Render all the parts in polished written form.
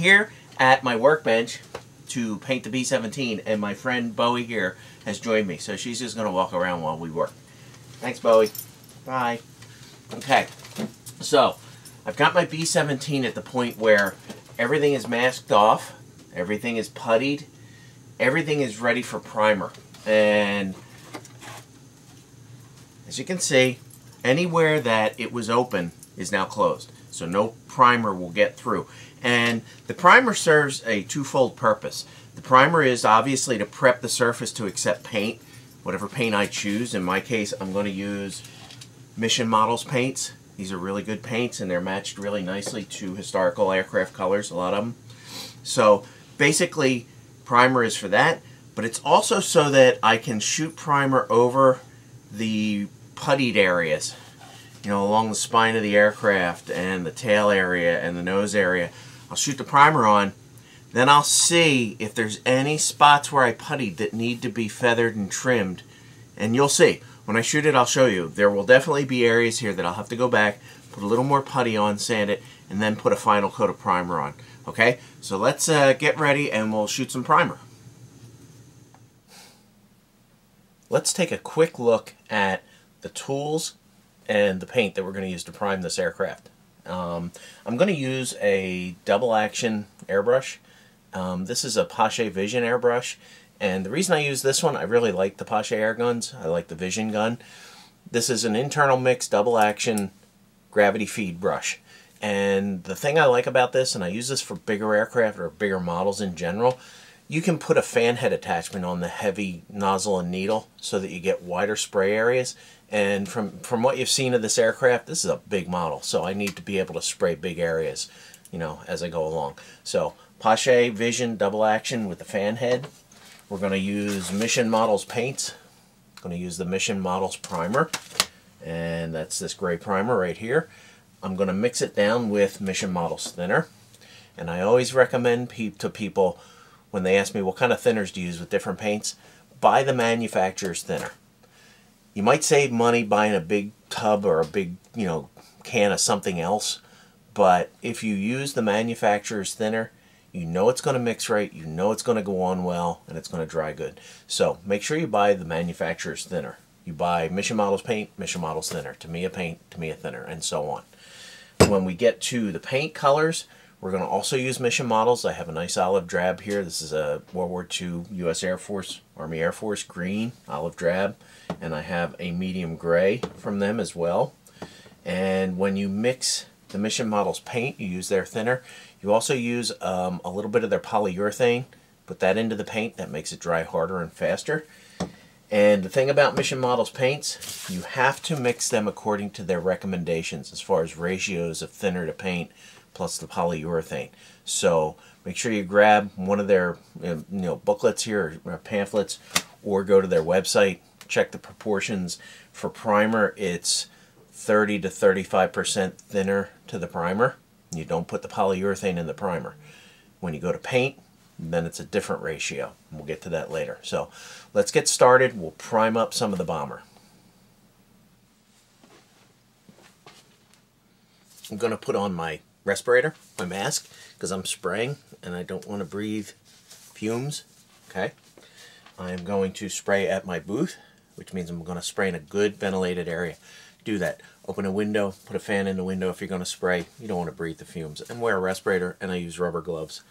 here at my workbench to paint the B-17, and my friend Bowie here has joined me, so she's just going to walk around while we work. Thanks, Bowie. Bye. Okay, so I've got my B-17 at the point where everything is masked off, everything is puttied, everything is ready for primer. And as you can see, anywhere that it was open is now closed, so no primer will get through. And the primer serves a twofold purpose. The primer is obviously to prep the surface to accept paint, whatever paint I choose. In my case, I'm going to use Mission Models paints. These are really good paints, and they're matched really nicely to historical aircraft colors, a lot of them. So basically, primer is for that, but it's also so that I can shoot primer over the puttied areas, you know, along the spine of the aircraft and the tail area and the nose area. I'll shoot the primer on, then I'll see if there's any spots where I puttied that need to be feathered and trimmed, and you'll see. When I shoot it, I'll show you. There will definitely be areas here that I'll have to go back, put a little more putty on, sand it, and then put a final coat of primer on. Okay, so let's get ready and we'll shoot some primer. Let's take a quick look at the tools and the paint that we're going to use to prime this aircraft. I'm going to use a double action airbrush. This is a Pache Vision airbrush, and the reason I use this one, I really like the Pache air guns. I like the Vision gun. This is an internal mix double action gravity feed brush, and the thing I like about this, and I use this for bigger aircraft or bigger models in general, you can put a fan head attachment on the heavy nozzle and needle so that you get wider spray areas. And from what you've seen of this aircraft, this is a big model, so I need to be able to spray big areas, you know, as I go along. So Pache Vision double action with the fan head. We're going to use Mission Models paints. I'm going to use the Mission Models primer, and that's this gray primer right here. I'm going to mix it down with Mission Models thinner, and I always recommend to people when they ask me what kind of thinners do you use with different paints, buy the manufacturer's thinner. You might save money buying a big tub or a big, you know, can of something else, but if you use the manufacturer's thinner, you know it's going to mix right, you know it's going to go on well, and it's going to dry good. So make sure you buy the manufacturer's thinner. You buy Mission Models paint, Mission Models thinner, Tamiya paint, Tamiya thinner, and so on. When we get to the paint colors, we're going to also use Mission Models. I have a nice olive drab here. This is a World War II U.S. Air Force, Army Air Force green, olive drab. And I have a medium gray from them as well. And when you mix the Mission Models paint, you use their thinner. You also use a little bit of their polyurethane. Put that into the paint. That makes it dry harder and faster. And the thing about Mission Models paints, you have to mix them according to their recommendations as far as ratios of thinner to paint plus the polyurethane. So make sure you grab one of their booklets here or pamphlets, or go to their website, check the proportions. For primer, it's 30 to 35% thinner to the primer. You don't put the polyurethane in the primer. When you go to paint, then it's a different ratio. We'll get to that later. So let's get started. We'll prime up some of the bomber. I'm going to put on my respirator, my mask, because I'm spraying and I don't want to breathe fumes. Okay, I am going to spray at my booth, which means I'm going to spray in a good ventilated area. Do that. Open a window, put a fan in the window if you're going to spray. You don't want to breathe the fumes. And wear a respirator, and I use rubber gloves,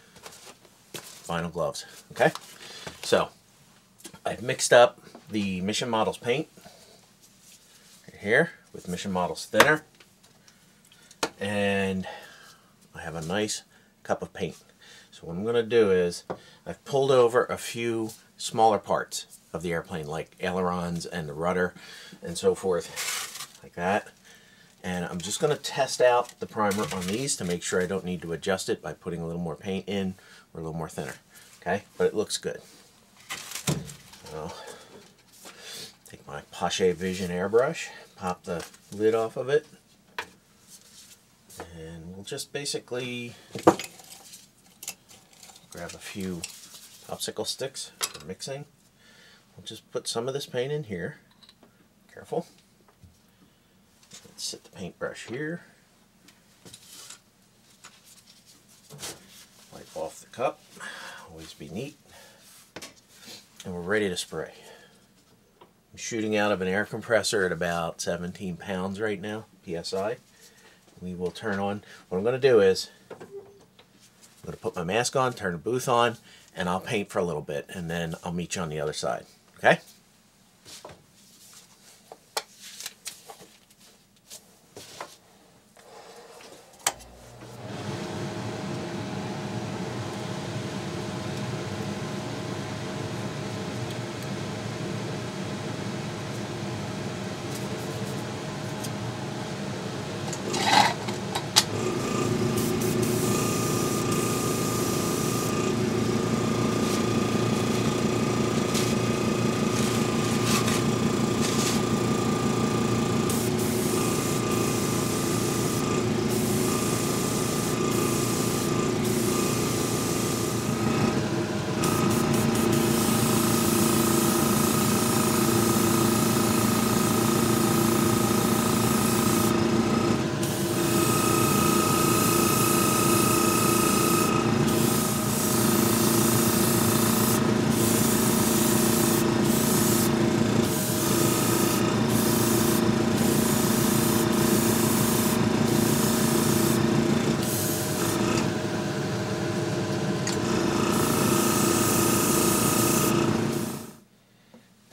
vinyl gloves. Okay, so I've mixed up the Mission Models paint right here with Mission Models thinner, and I have a nice cup of paint. So what I'm going to do is I've pulled over a few smaller parts of the airplane, like ailerons and the rudder and so forth, like that. And I'm just going to test out the primer on these to make sure I don't need to adjust it by putting a little more paint in or a little more thinner. Okay, but it looks good. So take my Pache Vision airbrush, pop the lid off of it, and we'll just basically grab a few popsicle sticks for mixing. We'll just put some of this paint in here. Careful. Let's set the paintbrush here. Wipe cup, always be neat. And we're ready to spray. I'm shooting out of an air compressor at about 17 pounds right now, PSI. We will turn on. What I'm going to do is, I'm going to put my mask on, turn the booth on, and I'll paint for a little bit, and then I'll meet you on the other side. Okay?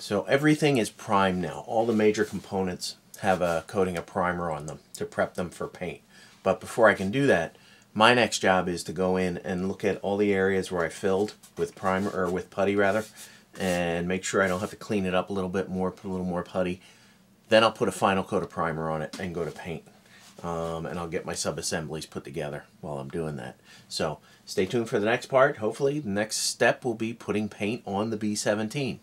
So everything is primed now. All the major components have a coating of primer on them to prep them for paint. But before I can do that, my next job is to go in and look at all the areas where I filled with primer, or with putty rather, and make sure I don't have to clean it up a little bit more, put a little more putty. Then I'll put a final coat of primer on it and go to paint. And I'll get my sub-assemblies put together while I'm doing that. So stay tuned for the next part. Hopefully the next step will be putting paint on the B-17.